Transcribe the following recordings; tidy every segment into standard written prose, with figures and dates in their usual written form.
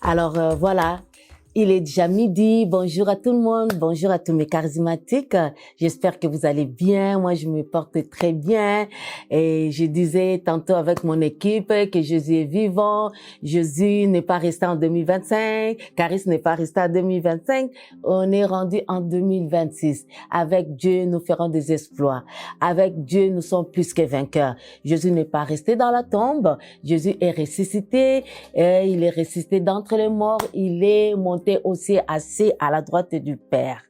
Voilà, il est déjà midi. Bonjour à tout le monde, bonjour à tous mes charismatiques. J'espère que vous allez bien. Moi, je me porte très bien. Et je disais tantôt avec mon équipe que Jésus est vivant. Jésus n'est pas resté en 2025. Caris n'est pas resté en 2025. On est rendu en 2026. Avec Dieu, nous ferons des exploits. Avec Dieu, nous sommes plus que vainqueurs. Jésus n'est pas resté dans la tombe. Jésus est ressuscité. Et il est ressuscité d'entre les morts. Il est monté aussi assis à la droite du Père.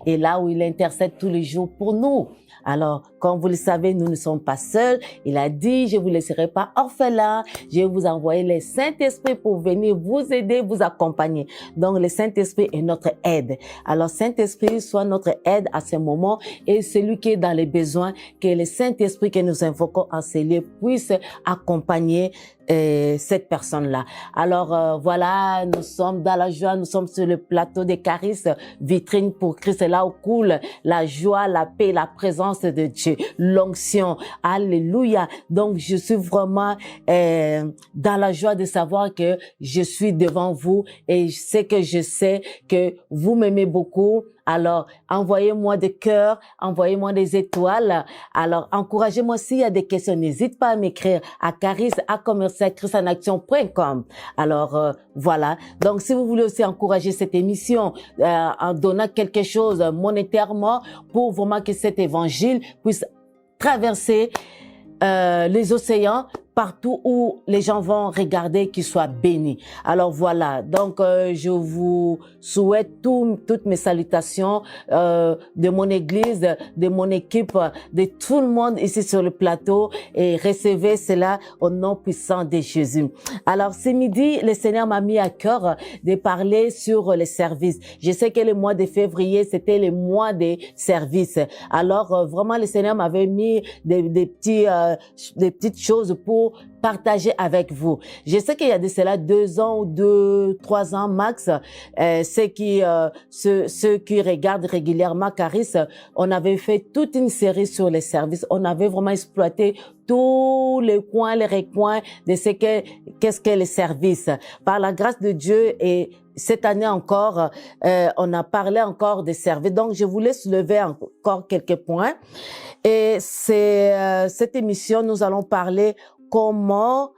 Et là où il intercède tous les jours pour nous. Alors, comme vous le savez, nous ne sommes pas seuls. Il a dit, je vous laisserai pas orphelins. Je vais vous envoyer le Saint-Esprit pour venir vous aider, vous accompagner. Donc, le Saint-Esprit est notre aide. Alors, Saint-Esprit soit notre aide à ce moment et celui qui est dans les besoins, que le Saint-Esprit que nous invoquons en ces lieux puisse accompagner cette personne-là. Alors, voilà, nous sommes dans la joie, nous sommes sur le plateau des Caris, vitrine pour Christ. C'est là où coule la joie, la paix, la présence de Dieu, l'onction. Alléluia. Donc, je suis vraiment dans la joie de savoir que je suis devant vous et je sais que vous m'aimez beaucoup. Alors, envoyez-moi des cœurs, envoyez-moi des étoiles. Alors, encouragez-moi s'il y a des questions. N'hésite pas à m'écrire à caris@christanaction.com. Alors, voilà. Donc, si vous voulez aussi encourager cette émission en donnant quelque chose monétairement pour vraiment que cet évangile puisse traverser les océans, partout où les gens vont regarder, qu'ils soient bénis. Alors voilà, donc je vous souhaite toutes mes salutations de mon église, de mon équipe, de tout le monde ici sur le plateau et recevez cela au nom puissant de Jésus. Alors ce midi, le Seigneur m'a mis à cœur de parler sur les services. Je sais que le mois de février, c'était le mois des services. Alors vraiment, le Seigneur m'avait mis des petites choses pour partager avec vous. Je sais qu'il y a de cela 2 ans ou 3 ans max, ceux qui regardent régulièrement Caris, on avait fait toute une série sur les services. On avait vraiment exploité tous les coins, les recoins de qu'est-ce que les services. Par la grâce de Dieu et cette année encore, on a parlé encore des services. Donc, je voulais soulever encore quelques points. Et cette émission, nous allons parler comment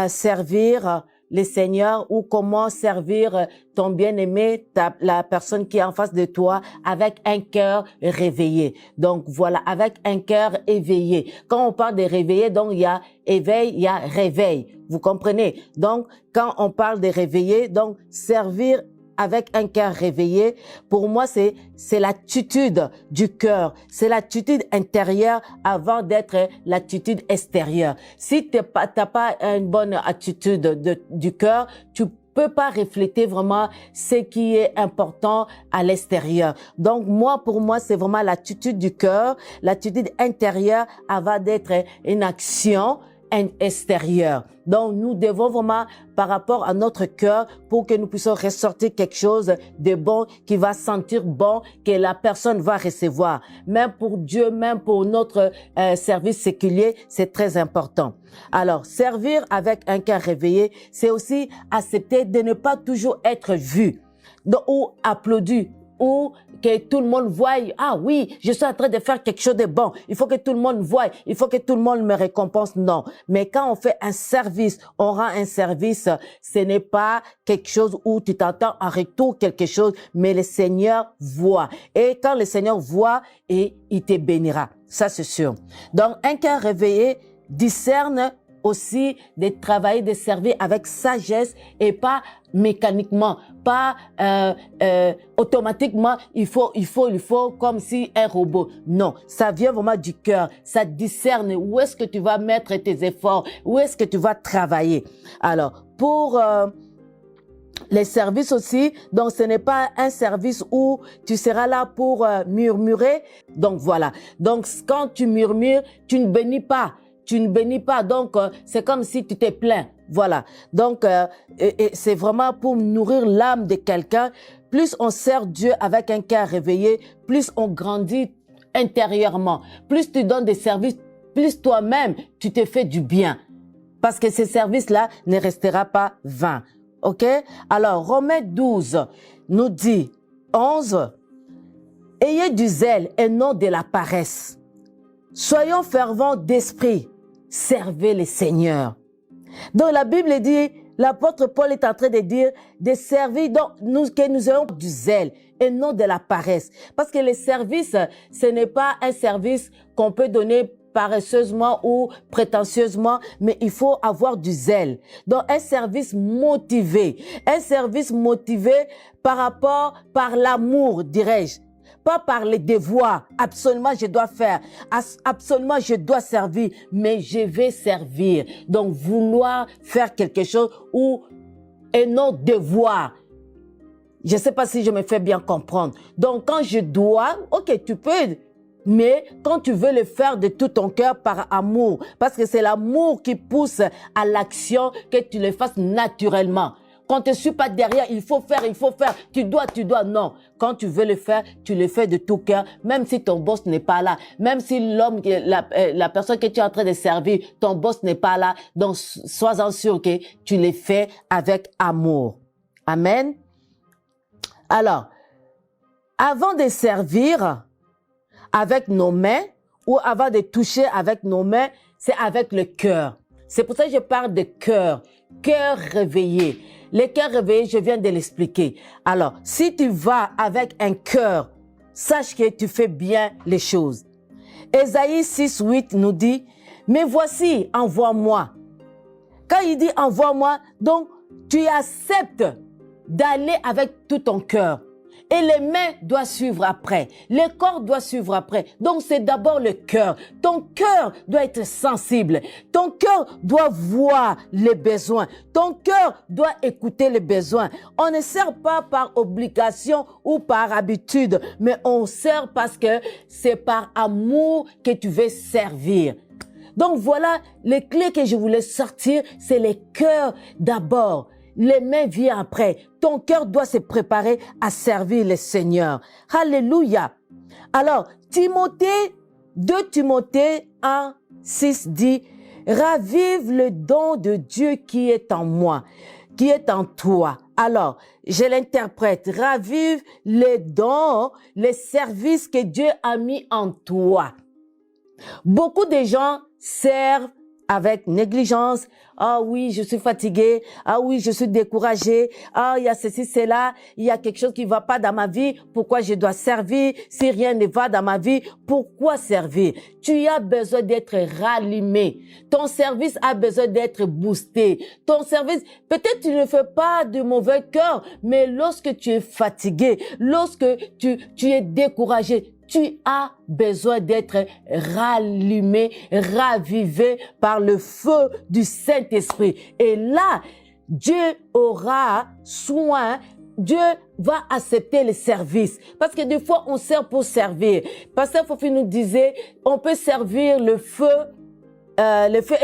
servir le Seigneur ou comment servir ton bien-aimé, la personne qui est en face de toi avec un cœur réveillé. Donc voilà, avec un cœur éveillé. Quand on parle de réveillé, donc il y a éveil, il y a réveil. Vous comprenez? Donc quand on parle de réveillé, donc servir avec un cœur réveillé, pour moi, c'est l'attitude du cœur, c'est l'attitude intérieure avant d'être l'attitude extérieure. Si t'as pas une bonne attitude du cœur, tu peux pas refléter vraiment ce qui est important à l'extérieur. Donc pour moi, c'est vraiment l'attitude du cœur, l'attitude intérieure avant d'être une action extérieur. Donc, nous devons vraiment, par rapport à notre cœur, pour que nous puissions ressortir quelque chose de bon, qui va sentir bon, que la personne va recevoir. Même pour Dieu, même pour notre service séculier, c'est très important. Alors, servir avec un cœur réveillé, c'est aussi accepter de ne pas toujours être vu ou applaudi, ou que tout le monde voie, ah oui, je suis en train de faire quelque chose de bon. Il faut que tout le monde voie, il faut que tout le monde me récompense. Non. Mais quand on fait un service, on rend un service, ce n'est pas quelque chose où tu t'entends en retour quelque chose, mais le Seigneur voit. Et quand le Seigneur voit, et il te bénira. Ça, c'est sûr. Donc, un cœur réveillé discerne aussi de travailler, de servir avec sagesse et pas mécaniquement, pas automatiquement, il faut comme si un robot. Non, ça vient vraiment du cœur, ça discerne où est-ce que tu vas mettre tes efforts, où est-ce que tu vas travailler. Alors, pour les services aussi, donc ce n'est pas un service où tu seras là pour murmurer. Donc voilà, donc quand tu murmures, tu ne bénis pas. Tu ne bénis pas, donc c'est comme si tu t'es plaint. Voilà, donc c'est vraiment pour nourrir l'âme de quelqu'un. Plus on sert Dieu avec un cœur réveillé, plus on grandit intérieurement. Plus tu donnes des services, plus toi-même tu te fais du bien. Parce que ce service-là ne restera pas vain. Ok? Alors, Romains 12 nous dit, 11, ayez du zèle et non de la paresse. Soyons fervents d'esprit. Servez le Seigneur. Donc, la Bible dit, l'apôtre Paul est en train de dire de servir, donc que nous ayons du zèle et non de la paresse. Parce que le service, ce n'est pas un service qu'on peut donner paresseusement ou prétentieusement, mais il faut avoir du zèle. Donc, un service motivé par l'amour, dirais-je. Pas par les devoirs. Absolument, je dois faire. Absolument, je dois servir. Mais je vais servir. Donc, vouloir faire quelque chose et non devoir. Je ne sais pas si je me fais bien comprendre. Donc, quand je dois, ok, tu peux, mais quand tu veux le faire de tout ton cœur par amour, parce que c'est l'amour qui pousse à l'action, que tu le fasses naturellement. Quand tu ne suis pas derrière, il faut faire, tu dois, non. Quand tu veux le faire, tu le fais de tout cœur, même si ton boss n'est pas là, même si la personne que tu es en train de servir, ton boss n'est pas là, donc sois-en sûr que tu le fais avec amour. Amen. Alors, avant de servir avec nos mains ou avant de toucher avec nos mains, c'est avec le cœur. C'est pour ça que je parle de cœur, cœur réveillé. Le cœur réveillé, je viens de l'expliquer. Alors, si tu vas avec un cœur, sache que tu fais bien les choses. Ésaïe 6:8 nous dit, mais voici, envoie-moi. Quand il dit envoie-moi, donc tu acceptes d'aller avec tout ton cœur. Et les mains doivent suivre après. Le corps doit suivre après. Donc, c'est d'abord le cœur. Ton cœur doit être sensible. Ton cœur doit voir les besoins. Ton cœur doit écouter les besoins. On ne sert pas par obligation ou par habitude, mais on sert parce que c'est par amour que tu veux servir. Donc, voilà les clés que je voulais sortir. C'est le cœur d'abord. Les mains viennent après. Ton cœur doit se préparer à servir le Seigneur. Alléluia. Alors, 2 Timothée 1:6 dit, ravive le don de Dieu qui est en moi, qui est en toi. Alors, je l'interprète, ravive les dons, les services que Dieu a mis en toi. Beaucoup de gens servent avec négligence. Ah oui, je suis fatigué. Ah oui, je suis découragé. Ah, il y a ceci, cela. Il y a quelque chose qui ne va pas dans ma vie. Pourquoi je dois servir? Si rien ne va dans ma vie, pourquoi servir? Tu as besoin d'être rallumé. Ton service a besoin d'être boosté. Ton service, peut-être tu ne fais pas de mauvais cœur, mais lorsque tu es fatigué, lorsque tu es découragé, tu as besoin d'être rallumé, ravivé par le feu du Saint-Esprit. Et là, Dieu aura soin, Dieu va accepter le service. Parce que des fois, on sert pour servir. Pasteur Fofi nous disait, on peut servir le feu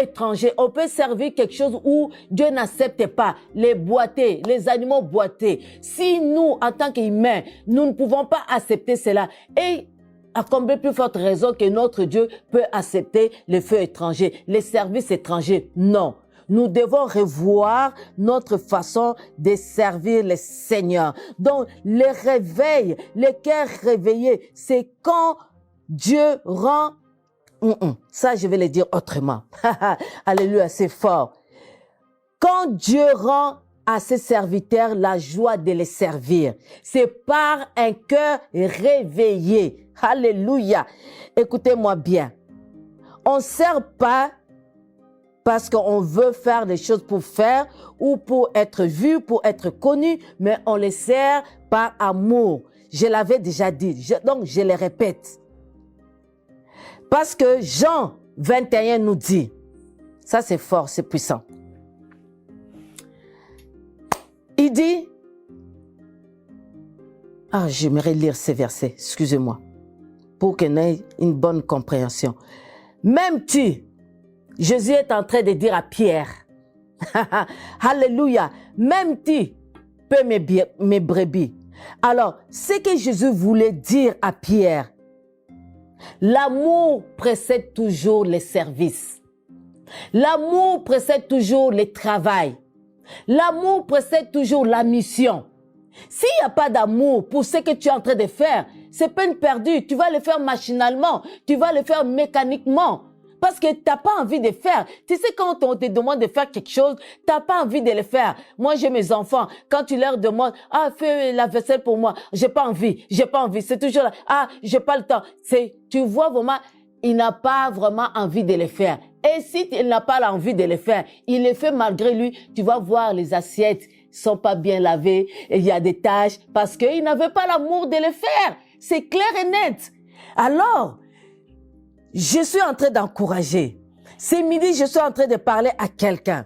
étranger. On peut servir quelque chose où Dieu n'accepte pas. Les boités, les animaux boités. Si nous, en tant qu'humains, nous ne pouvons pas accepter cela, et à combien plus forte raison que notre Dieu peut accepter les feux étrangers, les services étrangers? Non. Nous devons revoir notre façon de servir le Seigneur. Donc, le réveil, le cœur réveillé, c'est quand Dieu rend... Ça, je vais le dire autrement. Alléluia, c'est fort. Quand Dieu rend à ses serviteurs la joie de les servir, c'est par un cœur réveillé. Alléluia. Écoutez-moi bien. On ne sert pas parce qu'on veut faire des choses pour faire ou pour être vu, pour être connu, mais on les sert par amour. Je l'avais déjà dit, donc je le répète. Parce que Jean 21 nous dit, ça c'est fort, c'est puissant. Il dit, j'aimerais lire ces versets, excusez-moi, pour qu'on ait une bonne compréhension. Même tu, Jésus est en train de dire à Pierre, Alléluia, même tu peux mes brebis. Alors, ce que Jésus voulait dire à Pierre, l'amour précède toujours les services. L'amour précède toujours le travail. L'amour précède toujours la mission. S'il n'y a pas d'amour pour ce que tu es en train de faire, c'est peine perdue. Tu vas le faire machinalement, tu vas le faire mécaniquement. Parce que tu n'as pas envie de faire. Tu sais, quand on te demande de faire quelque chose, tu n'as pas envie de le faire. Moi, j'ai mes enfants. Quand tu leur demandes, ah, fais la vaisselle pour moi. J'ai pas envie. C'est toujours là. Ah, j'ai pas le temps. Tu vois vraiment, il n'a pas vraiment envie de le faire. Et si il n'a pas l'envie de le faire, il le fait malgré lui. Tu vas voir les assiettes sont pas bien lavées. Et il y a des taches parce qu'il n'avait pas l'amour de le faire. C'est clair et net. Alors, je suis en train d'encourager. Ce midi, je suis en train de parler à quelqu'un.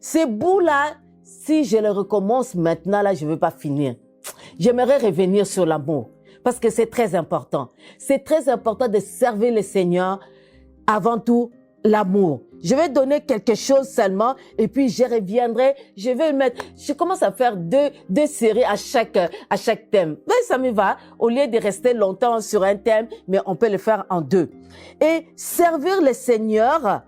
Ces bouts-là, si je le recommence maintenant, là, je ne vais pas finir. J'aimerais revenir sur l'amour parce que c'est très important. C'est très important de servir le Seigneur. Avant tout, l'amour. Je vais donner quelque chose seulement et puis je reviendrai. Je commence à faire deux séries à chaque thème. Mais ça me va. Au lieu de rester longtemps sur un thème, mais on peut le faire en deux. Et servir le Seigneur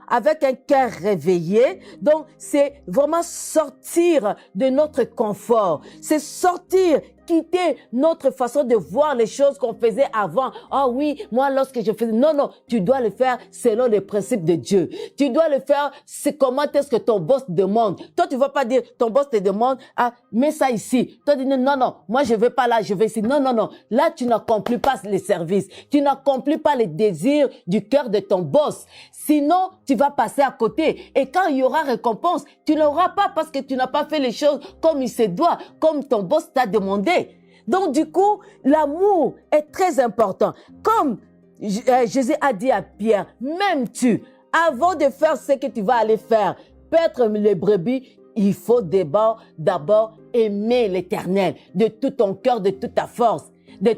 avec un cœur réveillé. Donc, c'est vraiment sortir de notre confort. C'est sortir, quitter notre façon de voir les choses qu'on faisait avant. Ah oui, moi, lorsque je faisais... Non, tu dois le faire selon les principes de Dieu. Tu dois le faire, c'est comment est-ce que ton boss demande. Toi, tu vas pas dire, ton boss te demande, ah, mets ça ici. Toi, tu dis, non, moi, je vais pas là, je vais ici. Non. Là, tu n'accomplis pas les services. Tu n'accomplis pas les désirs du cœur de ton boss. Sinon, tu vas passer à côté. Et quand il y aura récompense, tu l'auras pas parce que tu n'as pas fait les choses comme il se doit, comme ton boss t'a demandé. Donc, du coup, l'amour est très important. Comme Jésus a dit à Pierre, même tu, avant de faire ce que tu vas aller faire, paître les brebis, il faut d'abord aimer l'Éternel de tout ton cœur, de toute ta force, de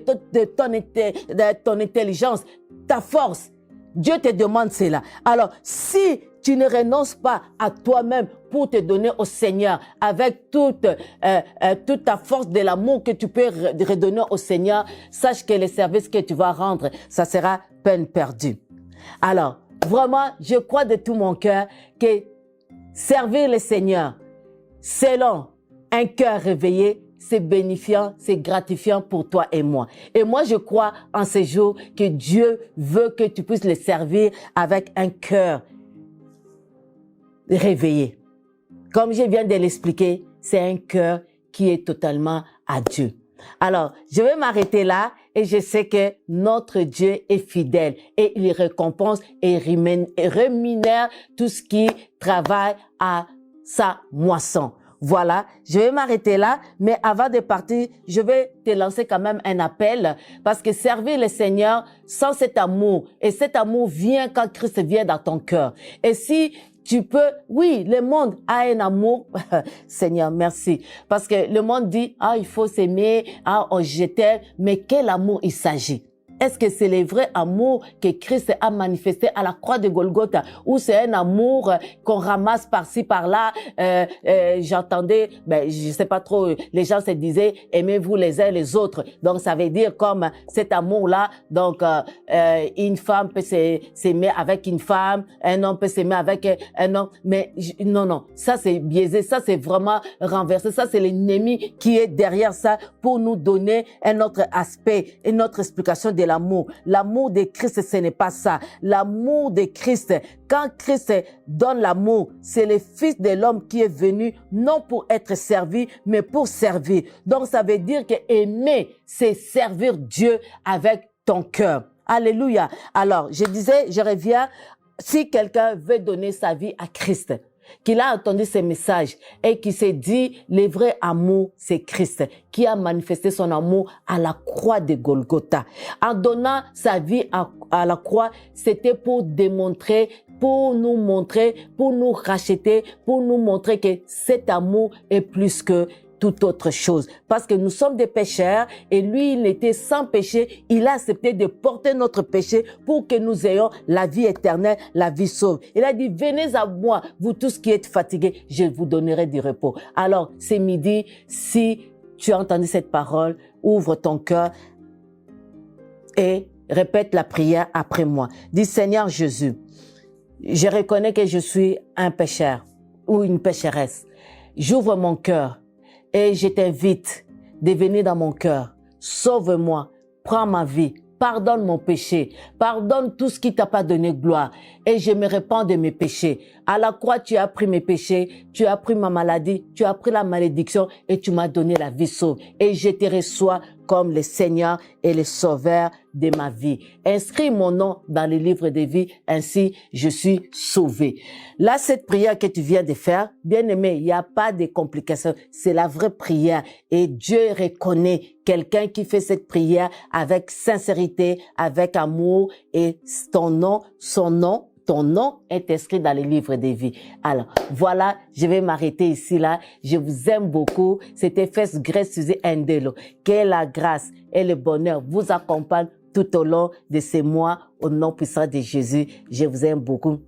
ton intelligence, ta force. Dieu te demande cela. Alors, si tu ne renonces pas à toi-même pour te donner au Seigneur avec toute ta force de l'amour que tu peux redonner au Seigneur, sache que le service que tu vas rendre, ça sera peine perdue. Alors, vraiment, je crois de tout mon cœur que servir le Seigneur selon un cœur réveillé, c'est bénifiant, c'est gratifiant pour toi et moi. Et moi, je crois en ces jours que Dieu veut que tu puisses le servir avec un cœur réveillé. Comme je viens de l'expliquer, c'est un cœur qui est totalement à Dieu. Alors, je vais m'arrêter là et je sais que notre Dieu est fidèle et il récompense et rémunère tout ce qui travaille à sa moisson. Voilà, je vais m'arrêter là, mais avant de partir, je vais te lancer quand même un appel parce que servir le Seigneur sans cet amour, et cet amour vient quand Christ vient dans ton cœur. Et si tu peux, oui, le monde a un amour, Seigneur, merci, parce que le monde dit, ah, il faut s'aimer, ah, je t'aime, mais quel amour il s'agit? Est-ce que c'est le vrai amour que Christ a manifesté à la croix de Golgotha ou c'est un amour qu'on ramasse par-ci, par-là? J'entendais, je sais pas trop, les gens se disaient, aimez-vous les uns les autres. Donc, ça veut dire comme cet amour-là, donc une femme peut s'aimer avec une femme, un homme peut s'aimer avec un homme. Mais non, ça c'est biaisé, ça c'est vraiment renversé, ça c'est l'ennemi qui est derrière ça pour nous donner un autre aspect, une autre explication de l'amour. L'amour de Christ, ce n'est pas ça. L'amour de Christ, quand Christ donne l'amour, c'est le Fils de l'homme qui est venu non pour être servi, mais pour servir. Donc, ça veut dire que aimer, c'est servir Dieu avec ton cœur. Alléluia. Alors, je disais, je reviens, si quelqu'un veut donner sa vie à Christ, qu'il a entendu ces messages et qui s'est dit, le vrai amour, c'est Christ, qui a manifesté son amour à la croix de Golgotha. En donnant sa vie à la croix, c'était pour démontrer, pour nous montrer, pour nous racheter, pour nous montrer que cet amour est plus que toute autre chose. Parce que nous sommes des pécheurs et lui, il était sans péché. Il a accepté de porter notre péché pour que nous ayons la vie éternelle, la vie sauve. Il a dit, venez à moi, vous tous qui êtes fatigués, je vous donnerai du repos. Alors, c'est midi, si tu as entendu cette parole, ouvre ton cœur et répète la prière après moi. Dis, Seigneur Jésus, je reconnais que je suis un pécheur. ou une pécheresse. J'ouvre mon cœur et je t'invite de venir dans mon cœur. Sauve-moi, prends ma vie, pardonne mon péché, pardonne tout ce qui t'a pas donné gloire et je me répands de mes péchés. À la croix, tu as pris mes péchés, tu as pris ma maladie, tu as pris la malédiction et tu m'as donné la vie sauve. Et je te reçois comme le Seigneur et le Sauveur de ma vie. Inscris mon nom dans le livre de vie, ainsi je suis sauvé. Là, cette prière que tu viens de faire, bien aimé, il n'y a pas de complications. C'est la vraie prière et Dieu reconnaît quelqu'un qui fait cette prière avec sincérité, avec amour et ton nom est inscrit dans le livre des vies. Alors, voilà, je vais m'arrêter ici, là. Je vous aime beaucoup. C'était Fes Grace Suzy Endelo. Que la grâce et le bonheur vous accompagnent tout au long de ces mois. Au nom puissant de Jésus, je vous aime beaucoup.